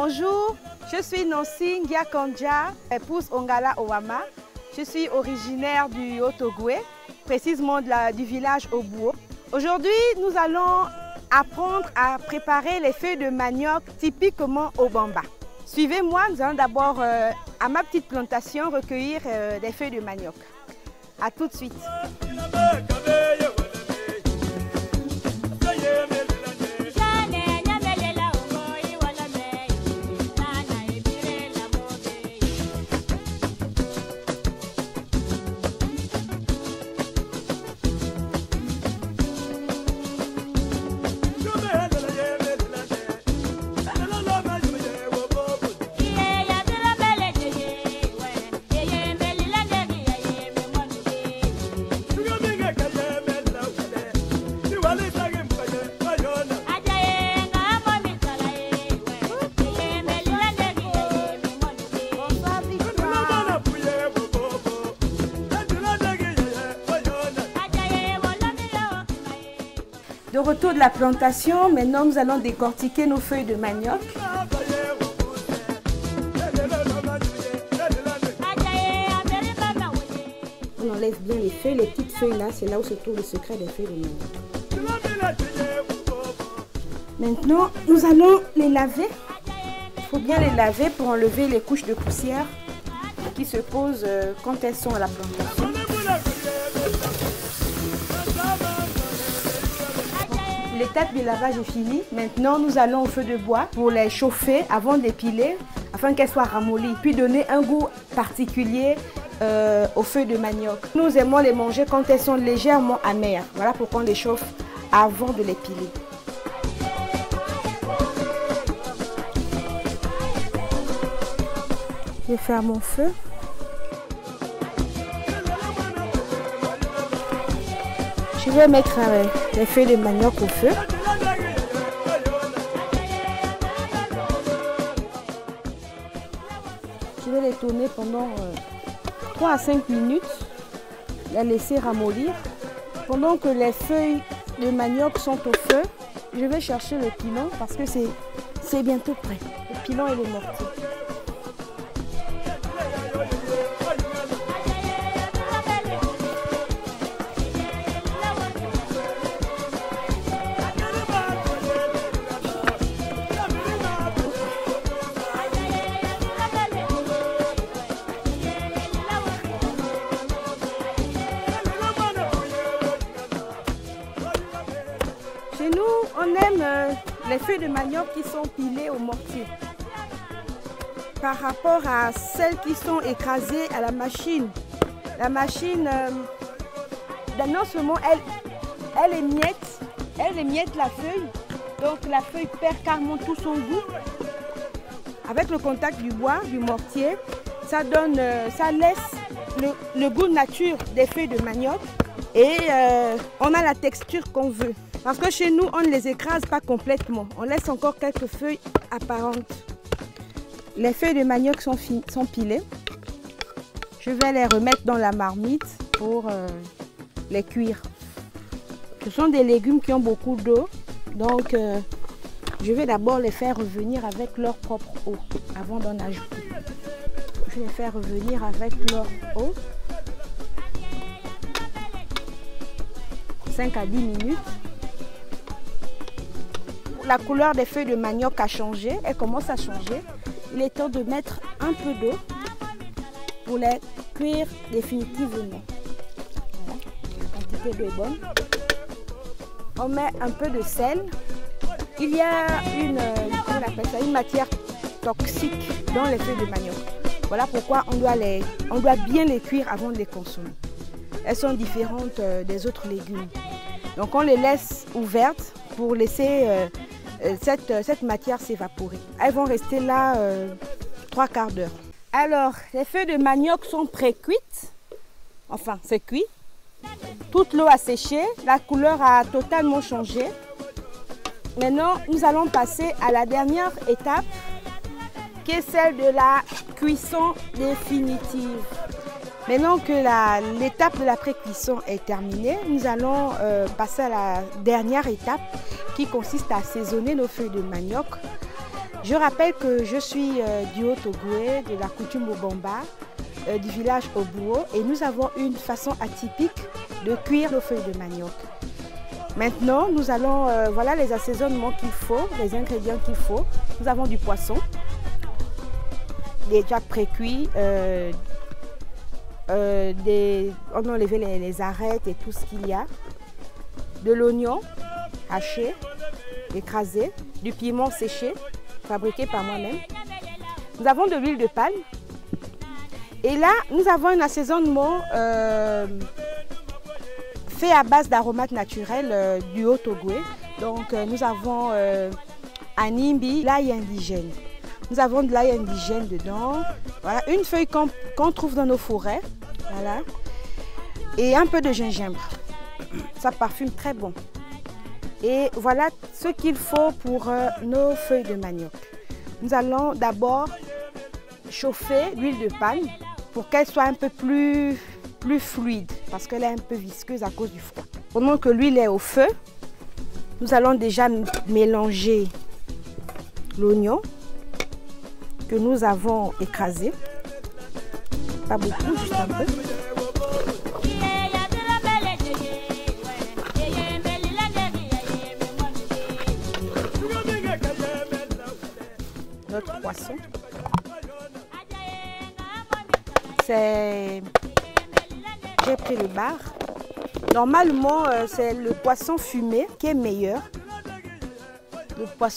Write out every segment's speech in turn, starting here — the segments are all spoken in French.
Bonjour, je suis Nancy Ngiakandja, épouse Ongala Owama. Je suis originaire du Haut-Ogoué, précisément du village Obuo. Aujourd'hui, nous allons apprendre à préparer les feuilles de manioc typiquement au Bamba. Suivez-moi, nous allons d'abord à ma petite plantation recueillir des feuilles de manioc. A tout de suite. De retour de la plantation, maintenant nous allons décortiquer nos feuilles de manioc. On enlève bien les feuilles, les petites feuilles là, c'est là où se trouve le secret des feuilles de manioc. Maintenant, nous allons les laver. Il faut bien les laver pour enlever les couches de poussière qui se posent quand elles sont à la plantation. L'étape du lavage est finie. Maintenant, nous allons au feu de bois pour les chauffer avant d'épiler, afin qu'elles soient ramollies, puis donner un goût particulier aux feuilles de manioc. Nous aimons les manger quand elles sont légèrement amères. Voilà pourquoi on les chauffe avant de les piler. Je vais faire mon feu. Je vais mettre les feuilles de manioc au feu. Je vais les tourner pendant 3 à 5 minutes, les laisser ramollir. Pendant que les feuilles de manioc sont au feu, je vais chercher le pilon parce que c'est bientôt prêt. Le pilon et le mortier. Chez nous, on aime les feuilles de manioc qui sont pilées au mortier par rapport à celles qui sont écrasées à la machine. La machine, non seulement elle émiette la feuille, donc la feuille perd carrément tout son goût. Avec le contact du bois, du mortier, ça laisse le goût nature des feuilles de manioc et on a la texture qu'on veut. Parce que chez nous, on ne les écrase pas complètement. On laisse encore quelques feuilles apparentes. Les feuilles de manioc sont pilées. Je vais les remettre dans la marmite pour les cuire. Ce sont des légumes qui ont beaucoup d'eau. Donc, je vais d'abord les faire revenir avec leur propre eau avant d'en ajouter. Je vais les faire revenir avec leur eau. 5 à 10 minutes. La couleur des feuilles de manioc a changé, elle commence à changer. Il est temps de mettre un peu d'eau pour les cuire définitivement. Voilà, la quantité d'eau est bonne. On met un peu de sel. Il y a une matière toxique dans les feuilles de manioc. Voilà pourquoi on doit bien les cuire avant de les consommer. Elles sont différentes des autres légumes. Donc on les laisse ouvertes pour laisser cette matière s'évaporer. Elles vont rester là 3 quarts d'heure. Alors, les feuilles de manioc sont pré-cuites. Enfin, c'est cuit. Toute l'eau a séché, la couleur a totalement changé. Maintenant, nous allons passer à la dernière étape, qui est celle de la cuisson définitive. Maintenant que l'étape de la pré-cuisson est terminée, nous allons passer à la dernière étape qui consiste à assaisonner nos feuilles de manioc Je rappelle que je suis du Haut-Ogooué, de la coutume Obamba, du village Obuo, et nous avons une façon atypique de cuire nos feuilles de manioc. Maintenant, nous allons, voilà les assaisonnements qu'il faut, les ingrédients qu'il faut. Nous avons du poisson, déjà pré-cuit, on a enlevé les arêtes et tout ce qu'il y a, de l'oignon haché, écrasé, du piment séché, fabriqué par moi-même. Nous avons de l'huile de palme. Et là, nous avons un assaisonnement fait à base d'aromates naturels du Haut-Ogooué. Donc, nous avons Animbi, l'ail indigène. Nous avons de l'ail indigène dedans. Voilà, une feuille qu'on trouve dans nos forêts. Voilà. Et un peu de gingembre. Ça parfume très bon. Et voilà ce qu'il faut pour nos feuilles de manioc. Nous allons d'abord chauffer l'huile de palme pour qu'elle soit un peu plus fluide parce qu'elle est un peu visqueuse à cause du froid. Pendant que l'huile est au feu, nous allons déjà mélanger l'oignon que nous avons écrasé. Pas beaucoup, juste un peu. Notre poisson. J'ai pris le bar. Normalement, c'est le poisson fumé qui est meilleur.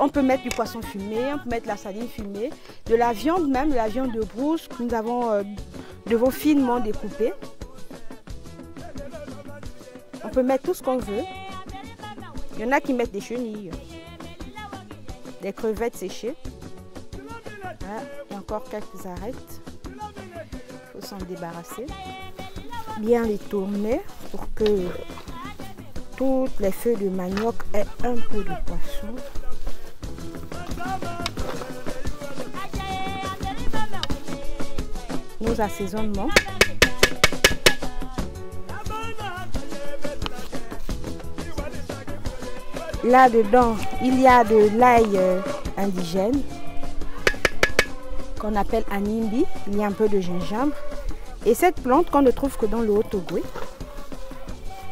On peut mettre du poisson fumé, on peut mettre la sardine fumée, de la viande même, de la viande de brousse que nous devons finement découper. On peut mettre tout ce qu'on veut. Il y en a qui mettent des chenilles, des crevettes séchées. Voilà, il y a encore quelques arêtes. Il faut s'en débarrasser. Bien les tourner pour que toutes les feuilles de manioc aient un peu de poisson. Nos assaisonnements. Là-dedans, il y a de l'ail indigène qu'on appelle Animbi. Il y a un peu de gingembre. Et cette plante qu'on ne trouve que dans le Haut-Ogooué,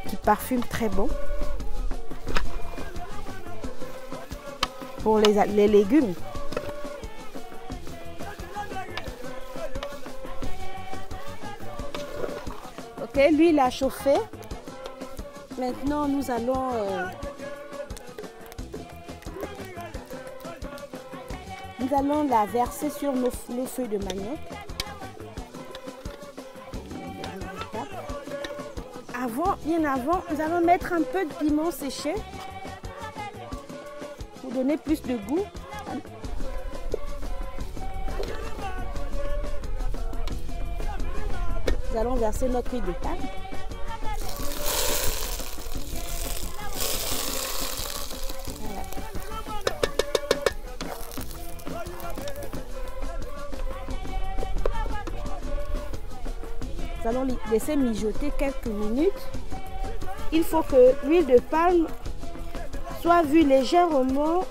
qui parfume très bon. Pour les légumes. Ok, l'huile a chauffé. Maintenant, nous allons la verser sur nos feuilles de manioc. Bien avant, nous allons mettre un peu de piment séché pour donner plus de goût. Nous allons verser notre huile de palme. Voilà. Nous allons laisser mijoter quelques minutes. Il faut que l'huile de palme soit vue légèrement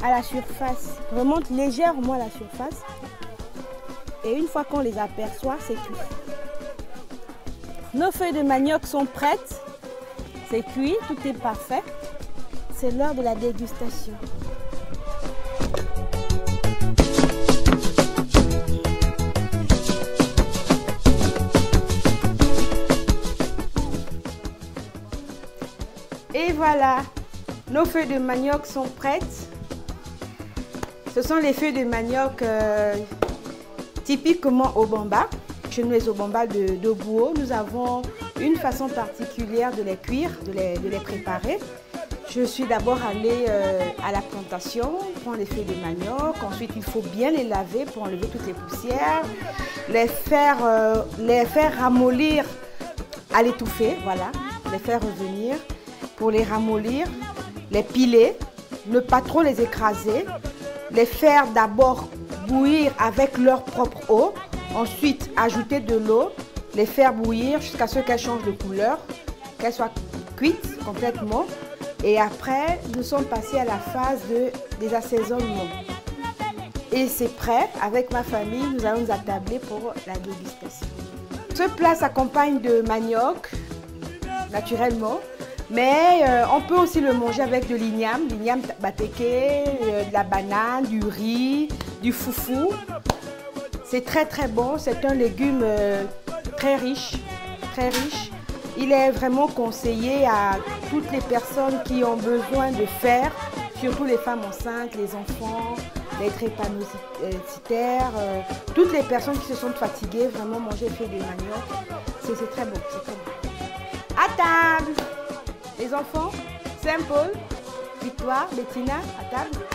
à la surface, remonte légèrement à la surface. Et une fois qu'on les aperçoit, c'est tout. Nos feuilles de manioc sont prêtes. C'est cuit, tout est parfait. C'est l'heure de la dégustation. Et voilà, nos feuilles de manioc sont prêtes. Ce sont les feuilles de manioc typiquement Obamba. Chez nous, les Obamba d'Obuo, nous avons une façon particulière de les cuire, de les préparer. Je suis d'abord allée à la plantation, prendre les feuilles de manioc. Ensuite, il faut bien les laver pour enlever toutes les poussières, les faire ramollir à l'étouffer, voilà, les faire revenir. Pour les ramollir, les piler, ne pas trop les écraser, les faire d'abord bouillir avec leur propre eau, ensuite ajouter de l'eau, les faire bouillir jusqu'à ce qu'elles changent de couleur, qu'elles soient cuites complètement. Et après, nous sommes passés à la phase des assaisonnements. Et c'est prêt, avec ma famille, nous allons nous attabler pour la dégustation. Ce plat s'accompagne de manioc, naturellement, mais on peut aussi le manger avec de l'igname bateke, de la banane, du riz, du foufou. C'est très très bon, c'est un légume très riche, très riche. Il est vraiment conseillé à toutes les personnes qui ont besoin de fer, surtout les femmes enceintes, les enfants, les drépanocytaires, toutes les personnes qui se sont fatiguées, vraiment manger feuilles de manioc, c'est très bon, c'est très bon. À table, les enfants, Saint-Paul, Victoire, Bettina, à table.